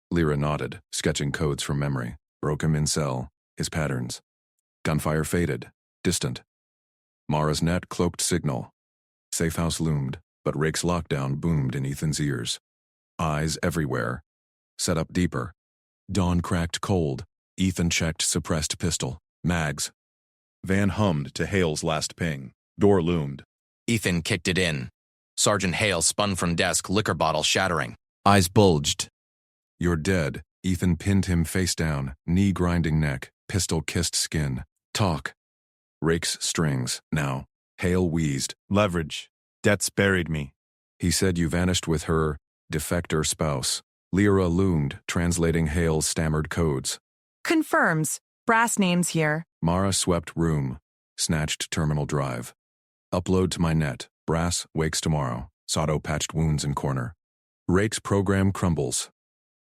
Lyra nodded, sketching codes from memory. Broke him in cell. His patterns. Gunfire faded. Distant. Mara's net cloaked signal. Safe house loomed, but Rake's lockdown boomed in Ethan's ears. Eyes everywhere. Set up deeper. Dawn cracked cold. Ethan checked suppressed pistol. Mags. Van hummed to Hale's last ping. Door loomed. Ethan kicked it in. Sergeant Hale spun from desk, liquor bottle shattering. Eyes bulged. You're dead. Ethan pinned him face down, knee-grinding neck, pistol-kissed skin. Talk. Rake's strings. Now. Hale wheezed. Leverage. Debts buried me. He said you vanished with her defector spouse. Lyra loomed, translating Hale's stammered codes. Confirms. Brass names here. Mara swept room. Snatched terminal drive. Upload to my net. Brass wakes tomorrow. Sato patched wounds in corner. Rake's program crumbles.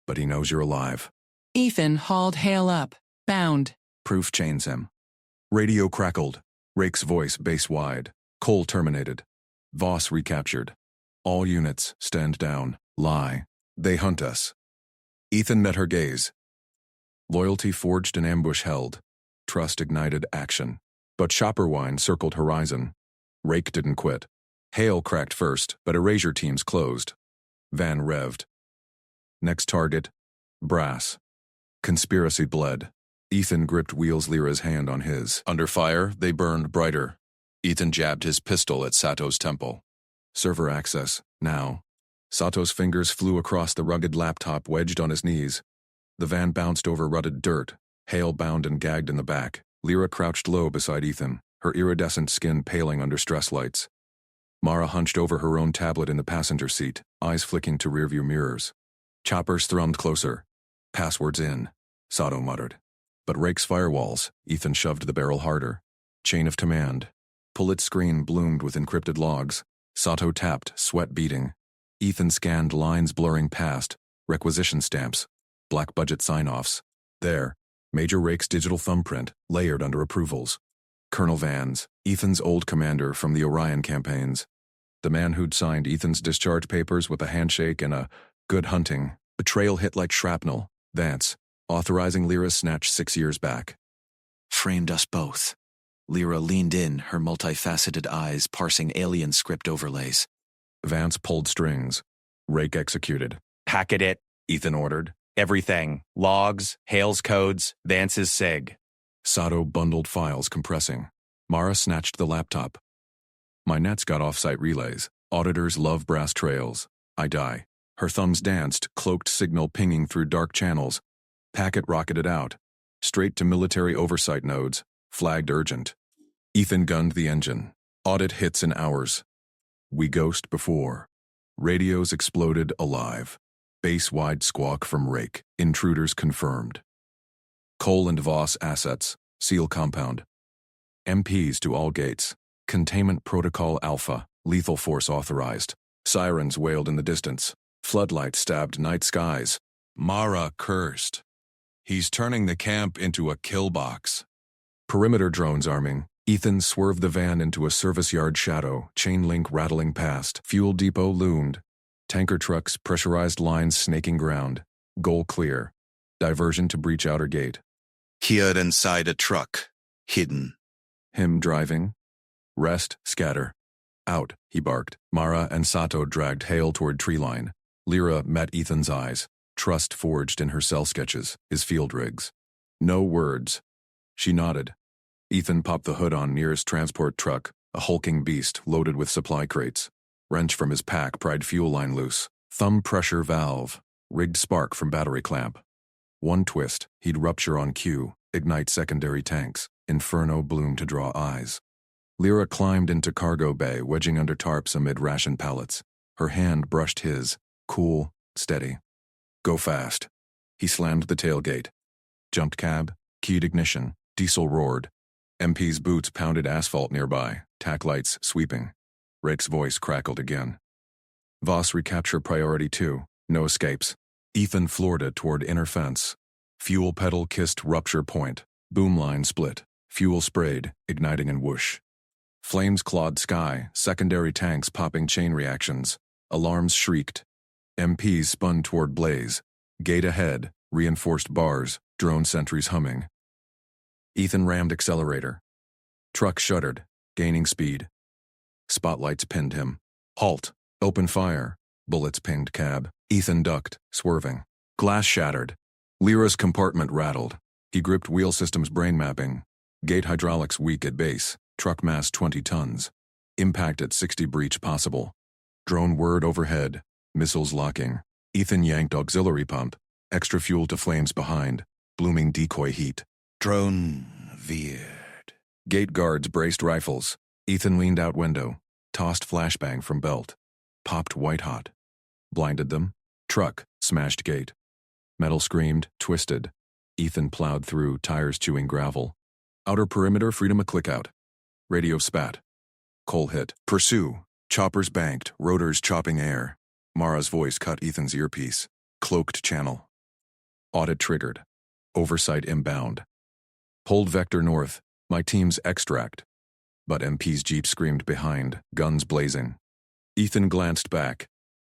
But he knows you're alive. Ethan hauled Hale up. Bound. Proof chains him. Radio crackled. Rake's voice bass-wide. Cole terminated. Voss recaptured. All units, stand down. Lie. They hunt us. Ethan met her gaze. Loyalty forged an ambush held. Trust ignited action. But chopper whine circled horizon. Rake didn't quit. Hail cracked first, but erasure teams closed. Van revved. Next target, brass. Conspiracy bled. Ethan gripped Wheels Lyra's hand on his. Under fire, they burned brighter. Ethan jabbed his pistol at Sato's temple. Server access, now. Sato's fingers flew across the rugged laptop wedged on his knees. The van bounced over rutted dirt, Hale bound and gagged in the back. Lyra crouched low beside Ethan, her iridescent skin paling under stress lights. Mara hunched over her own tablet in the passenger seat, eyes flicking to rearview mirrors. Choppers thrummed closer. Passwords in, Sato muttered. But Rake's firewalls, Ethan shoved the barrel harder. Chain of command. Pullett's screen bloomed with encrypted logs. Sato tapped, sweat beating. Ethan scanned lines blurring past, requisition stamps, black budget sign-offs. There, Major Rake's digital thumbprint, layered under approvals. Colonel Vans, Ethan's old commander from the Orion campaigns. The man who'd signed Ethan's discharge papers with a handshake and a good hunting. Betrayal hit like shrapnel. Vance, authorizing Lyra's snatch 6 years back. Framed us both. Lyra leaned in, her multifaceted eyes parsing alien script overlays. Vance pulled strings. Rake executed. Packet it, Ethan ordered. Everything. Logs, Hale's codes, Vance's sig. Sato bundled files compressing. Mara snatched the laptop. My net's got off-site relays. Auditors love brass trails. I die. Her thumbs danced, cloaked signal pinging through dark channels. Packet rocketed out. Straight to military oversight nodes. Flagged urgent. Ethan gunned the engine. Audit hits in hours. We ghost before. Radios exploded alive. Base-wide squawk from Rake. Intruders confirmed. Cole and Voss assets. Seal compound. MPs to all gates. Containment Protocol Alpha. Lethal force authorized. Sirens wailed in the distance. Floodlights stabbed night skies. Mara cursed. He's turning the camp into a kill box. Perimeter drones arming. Ethan swerved the van into a service yard shadow, chain link rattling past. Fuel depot loomed. Tanker trucks, pressurized lines snaking ground. Goal clear. Diversion to breach outer gate. Here inside a truck. Hidden. Him driving. Rest, scatter. Out, he barked. Mara and Sato dragged Hale toward treeline. Lyra met Ethan's eyes. Trust forged in her cell sketches, his field rigs. No words. She nodded. Ethan popped the hood on nearest transport truck, a hulking beast loaded with supply crates. Wrench from his pack pried fuel line loose. Thumb pressure valve. Rigged spark from battery clamp. One twist, he'd rupture on cue, ignite secondary tanks. Inferno bloom to draw eyes. Lyra climbed into cargo bay, wedging under tarps amid ration pallets. Her hand brushed his. Cool, steady. Go fast. He slammed the tailgate. Jumped cab, keyed ignition. Diesel roared. MP's boots pounded asphalt nearby, tack lights sweeping. Rake's voice crackled again. Voss recapture priority 2. No escapes. Ethan floored it toward inner fence. Fuel pedal kissed rupture point. Boom line split. Fuel sprayed, igniting in whoosh. Flames clawed sky, secondary tanks popping chain reactions. Alarms shrieked. MPs spun toward blaze. Gate ahead, reinforced bars, drone sentries humming. Ethan rammed accelerator. Truck shuddered, gaining speed. Spotlights pinned him. Halt. Open fire. Bullets pinged cab. Ethan ducked, swerving. Glass shattered. Lyra's compartment rattled. He gripped wheel systems brain mapping. Gate hydraulics weak at base. Truck mass 20 tons. Impact at 60 breach possible. Drone word overhead. Missiles locking. Ethan yanked auxiliary pump. Extra fuel to flames behind. Blooming decoy heat. Drone veered. Gate guards braced rifles. Ethan leaned out window. Tossed flashbang from belt. Popped white hot. Blinded them. Truck, smashed gate. Metal screamed, twisted. Ethan plowed through, tires chewing gravel. Outer perimeter, freedom a click out. Radio spat. Cole hit. Pursue. Choppers banked, rotors chopping air. Mara's voice cut Ethan's earpiece. Cloaked channel. Audit triggered. Oversight inbound. Pulled vector north. My team's extract. But MP's jeep screamed behind, guns blazing. Ethan glanced back.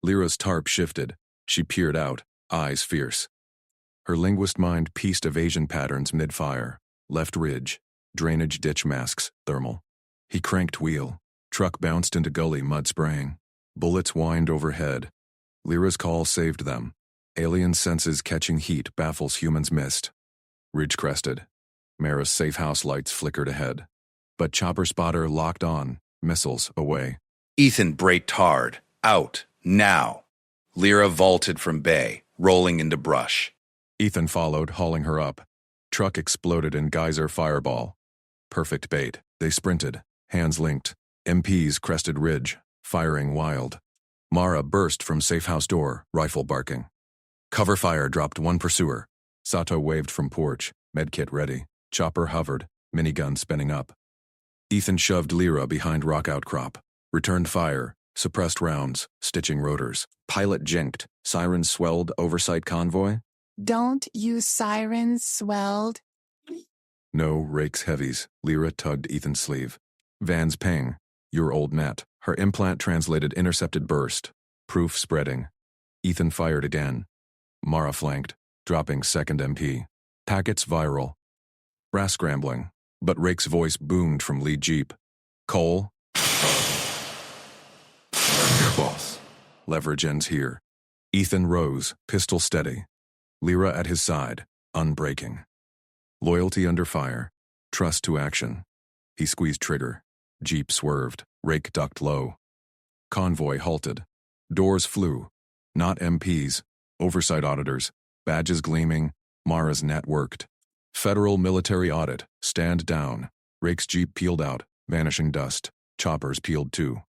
Lyra's tarp shifted. She peered out, eyes fierce. Her linguist mind pieced evasion patterns mid-fire. Left ridge. drainage ditch masks, thermal. He cranked wheel. Truck bounced into gully, mud spraying. Bullets whined overhead. Lyra's call saved them. Alien senses catching heat baffles humans missed. Ridge crested. Mara's safe house lights flickered ahead. But chopper spotter locked on, missiles away. Ethan braked hard. Out. Now. Lyra vaulted from bay, rolling into brush. Ethan followed, hauling her up. Truck exploded in geyser fireball. Perfect bait. They sprinted, hands linked. MPs crested ridge, firing wild. Mara burst from safe house door, rifle barking. Cover fire dropped one pursuer. Sato waved from porch, medkit ready. Chopper hovered, minigun spinning up. Ethan shoved Lyra behind rock outcrop. Returned fire, suppressed rounds, stitching rotors. Pilot jinked, sirens swelled oversight convoy. Don't use sirens, swelled. No rakes heavies. Lyra tugged Ethan's sleeve. Van's ping. Your old net. Her implant translated intercepted burst. Proof spreading. Ethan fired again. Mara flanked, dropping second MP. Packets viral. Brass scrambling. But Rake's voice boomed from lead jeep. Cole? Boss. Leverage ends here. Ethan rose, pistol steady. Lyra at his side, unbreaking. Loyalty under fire. Trust to action. He squeezed trigger. Jeep swerved. Rake ducked low. Convoy halted. Doors flew. Not MPs. Oversight auditors. Badges gleaming. Mara's net worked. Federal military audit. Stand down. Rake's jeep peeled out, vanishing dust. Choppers peeled too.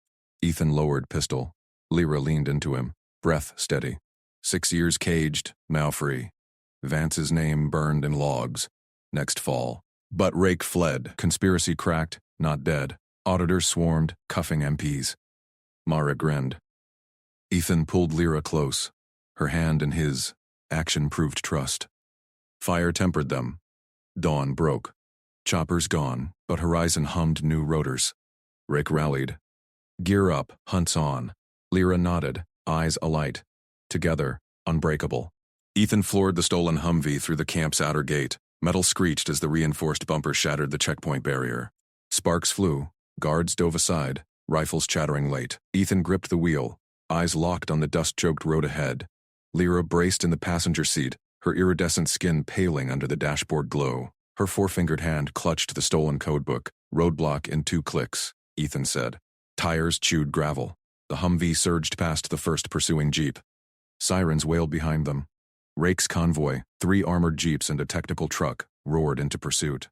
Ethan lowered pistol. Lyra leaned into him. Breath steady. 6 years caged, now free. Vance's name burned in logs. Next fall. But Rake fled. Conspiracy cracked, not dead. Auditors swarmed, cuffing MPs. Mara grinned. Ethan pulled Lyra close. Her hand in his. Action proved trust. Fire tempered them. Dawn broke. Choppers gone, but Horizon hummed new rotors. Rake rallied. Gear up, hunts on. Lyra nodded, eyes alight. Together, unbreakable. Ethan floored the stolen Humvee through the camp's outer gate. Metal screeched as the reinforced bumper shattered the checkpoint barrier. Sparks flew. Guards dove aside, rifles chattering late. Ethan gripped the wheel, eyes locked on the dust-choked road ahead. Lyra braced in the passenger seat, her iridescent skin paling under the dashboard glow. Her four-fingered hand clutched the stolen codebook. Roadblock in 2 clicks, Ethan said. Tires chewed gravel. The Humvee surged past the first pursuing jeep. Sirens wailed behind them. Rake's convoy, 3 armored jeeps and a technical truck, roared into pursuit.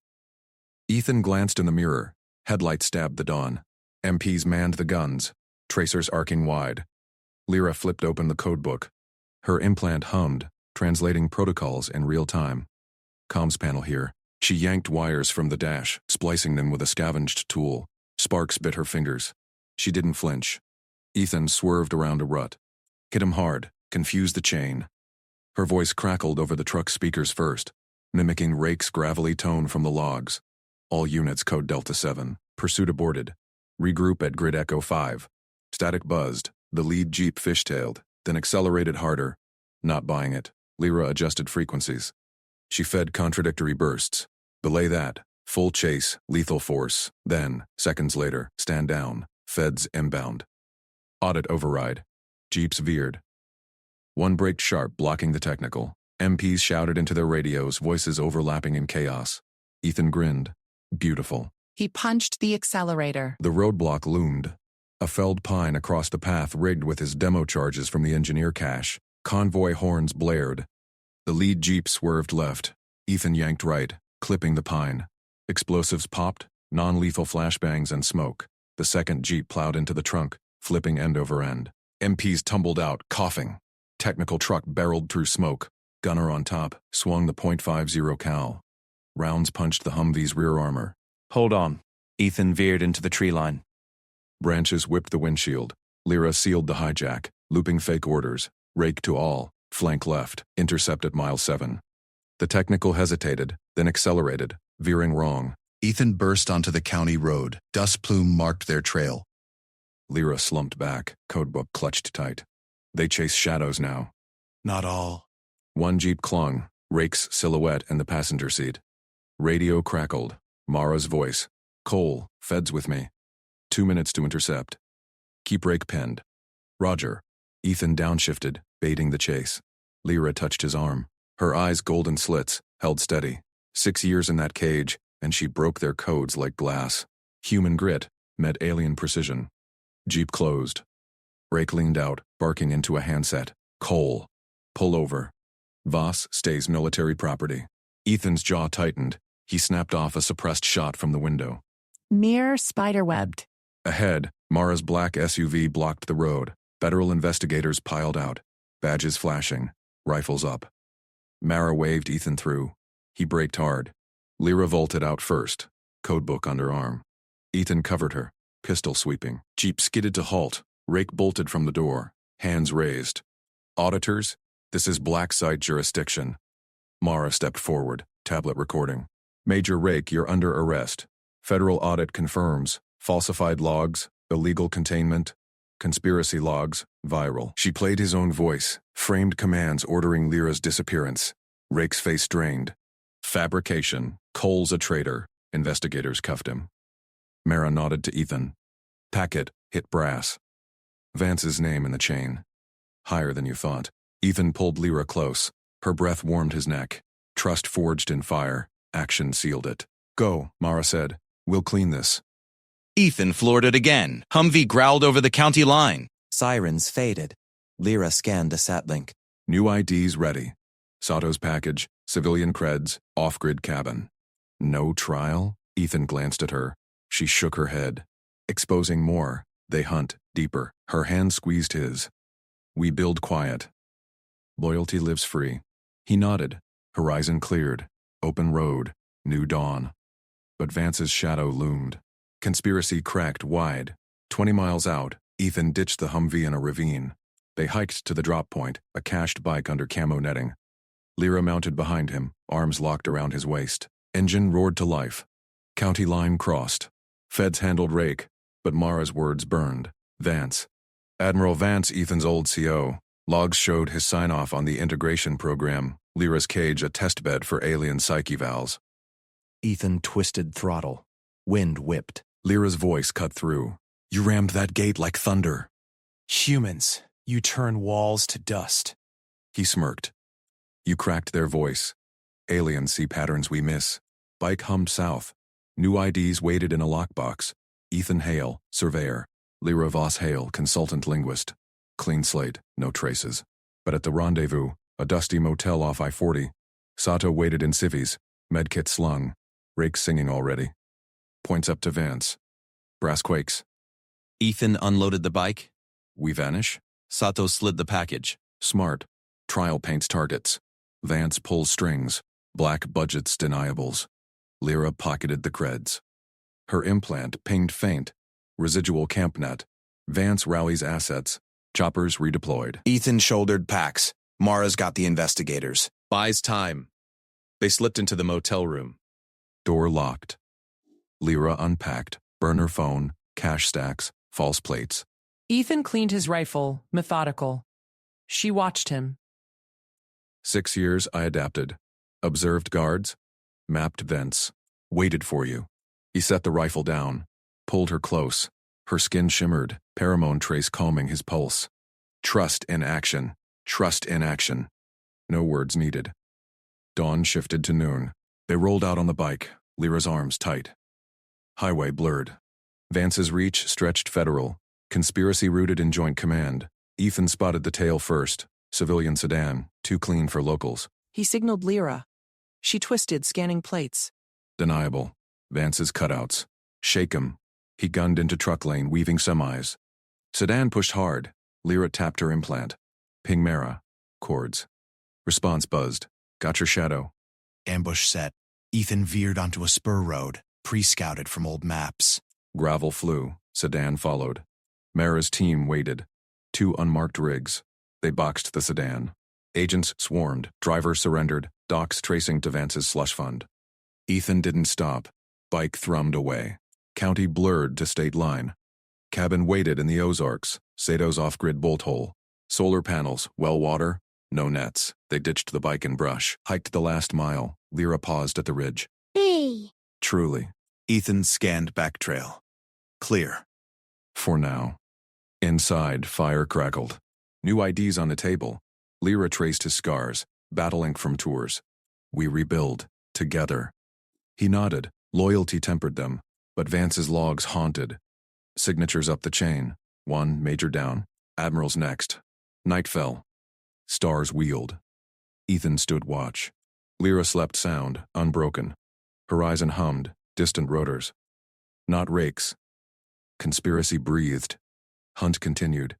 Ethan glanced in the mirror. Headlights stabbed the dawn. MPs manned the guns, tracers arcing wide. Lyra flipped open the codebook. Her implant hummed, translating protocols in real time. Comms panel here. She yanked wires from the dash, splicing them with a scavenged tool. Sparks bit her fingers. She didn't flinch. Ethan swerved around a rut. Hit him hard, confused the chain. Her voice crackled over the truck speakers first, mimicking Rake's gravelly tone from the logs. All units code Delta 7. Pursuit aborted. Regroup at grid Echo 5. Static buzzed. The lead jeep fishtailed, then accelerated harder. Not buying it. Lyra adjusted frequencies. She fed contradictory bursts. Belay that. Full chase, lethal force. Then, seconds later, stand down. Feds inbound. Audit override. Jeeps veered. One braked sharp, blocking the technical. MPs shouted into their radios, voices overlapping in chaos. Ethan grinned. Beautiful. He punched the accelerator. The roadblock loomed. A felled pine across the path rigged with his demo charges from the engineer cache. Convoy horns blared. The lead jeep swerved left. Ethan yanked right, clipping the pine. Explosives popped, non-lethal flashbangs and smoke. The second jeep plowed into the trunk, flipping end over end. MPs tumbled out, coughing. Technical truck barreled through smoke. Gunner on top, swung the .50 cal. Rounds punched the Humvee's rear armor. Hold on. Ethan veered into the tree line. Branches whipped the windshield. Lyra sealed the hijack, looping fake orders. Rake to all. Flank left. Intercept at mile 7. The technical hesitated, then accelerated, veering wrong. Ethan burst onto the county road. Dust plume marked their trail. Lyra slumped back, codebook clutched tight. They chase shadows now. Not all. One jeep clung, Rake's silhouette in the passenger seat. Radio crackled. Mara's voice. Cole, feds with me. 2 minutes to intercept. Keep rake pinned. Roger. Ethan downshifted, baiting the chase. Lyra touched his arm. Her eyes golden slits, held steady. 6 years in that cage, and she broke their codes like glass. Human grit met alien precision. Jeep closed. Rake leaned out, barking into a handset. Cole. Pull over. Voss stays military property. Ethan's jaw tightened. He snapped off a suppressed shot from the window. Mirror spiderwebbed. Ahead, Mara's black SUV blocked the road. Federal investigators piled out, badges flashing, rifles up. Mara waved Ethan through. He braked hard. Lyra vaulted out first, codebook under arm. Ethan covered her, pistol sweeping. Jeep skidded to halt. Rake bolted from the door, hands raised. Auditors, this is black site jurisdiction. Mara stepped forward, tablet recording. Major Rake, you're under arrest. Federal audit confirms. Falsified logs, illegal containment, conspiracy logs, viral. She played his own voice, framed commands ordering Lyra's disappearance. Rake's face strained. Fabrication. Cole's a traitor. Investigators cuffed him. Mara nodded to Ethan. Packet hit brass. Vance's name in the chain. Higher than you thought. Ethan pulled Lyra close. Her breath warmed his neck. Trust forged in fire. Action sealed it. Go, Mara said. We'll clean this. Ethan floored it again. Humvee growled over the county line. Sirens faded. Lyra scanned the satlink. New IDs ready. Sato's package, civilian creds, off-grid cabin. No trial? Ethan glanced at her. She shook her head. Exposing more. They hunt deeper. Her hand squeezed his. We build quiet. Loyalty lives free. He nodded. Horizon cleared. Open road. New dawn. But Vance's shadow loomed. Conspiracy cracked wide. 20 miles out, Ethan ditched the Humvee in a ravine. They hiked to the drop point, a cached bike under camo netting. Lyra mounted behind him, arms locked around his waist. Engine roared to life. County line crossed. Feds handled Rake, but Mara's words burned. Vance. Admiral Vance, Ethan's old CO. Logs showed his sign-off on the integration program. Lyra's cage a testbed for alien psyche vals. Ethan twisted throttle. Wind whipped. Lyra's voice cut through. You rammed that gate like thunder. Humans, you turn walls to dust. He smirked. You cracked their voice. Aliens see patterns we miss. Bike hummed south. New IDs waited in a lockbox. Ethan Hale, surveyor. Lyra Voss Hale, consultant linguist. Clean slate, no traces. But at the rendezvous, a dusty motel off I-40, Sato waited in civvies, medkit slung. Rake singing already. Points up to Vance. Brass quakes. Ethan unloaded the bike. We vanish? Sato slid the package. Smart. Trial paints targets. Vance pulls strings. Black budgets deniables. Lyra pocketed the creds. Her implant pinged faint. Residual camp net. Vance rallies assets. Choppers redeployed. Ethan shouldered packs. Mara's got the investigators. Buys time. They slipped into the motel room. Door locked. Lyra unpacked. Burner phone, cash stacks, false plates. Ethan cleaned his rifle, methodical. She watched him. 6 years I adapted. Observed guards. Mapped vents. Waited for you. He set the rifle down. Pulled her close. Her skin shimmered, pheromone trace calming his pulse. Trust in action. Trust in action. No words needed. Dawn shifted to noon. They rolled out on the bike, Lyra's arms tight. Highway blurred. Vance's reach stretched federal. Conspiracy rooted in joint command. Ethan spotted the tail first. Civilian sedan, too clean for locals. He signaled Lyra. She twisted, scanning plates. Deniable. Vance's cutouts. Shake 'em. He gunned into truck lane, weaving semis. Sedan pushed hard. Lyra tapped her implant. Ping Mara. Chords. Response buzzed. Got your shadow. Ambush set. Ethan veered onto a spur road, pre-scouted from old maps. Gravel flew. Sedan followed. Mara's team waited. 2 unmarked rigs. They boxed the sedan. Agents swarmed. Drivers surrendered. Docs tracing to Vance's slush fund. Ethan didn't stop. Bike thrummed away. County blurred to state line. Cabin waited in the Ozarks. Sato's off-grid bolt hole. Solar panels, well water, no nets. They ditched the bike and brush. Hiked the last mile. Lyra paused at the ridge. Hey. Truly. Ethan scanned backtrail. Clear. For now. Inside, fire crackled. New IDs on the table. Lyra traced his scars, battle ink from tours. We rebuild, together. He nodded, loyalty tempered them, but Vance's logs haunted. Signatures up the chain. One, Major down. Admiral's next. Night fell. Stars wheeled. Ethan stood watch. Lyra slept sound, unbroken. Horizon hummed, distant rotors. Not rakes. Conspiracy breathed. Hunt continued.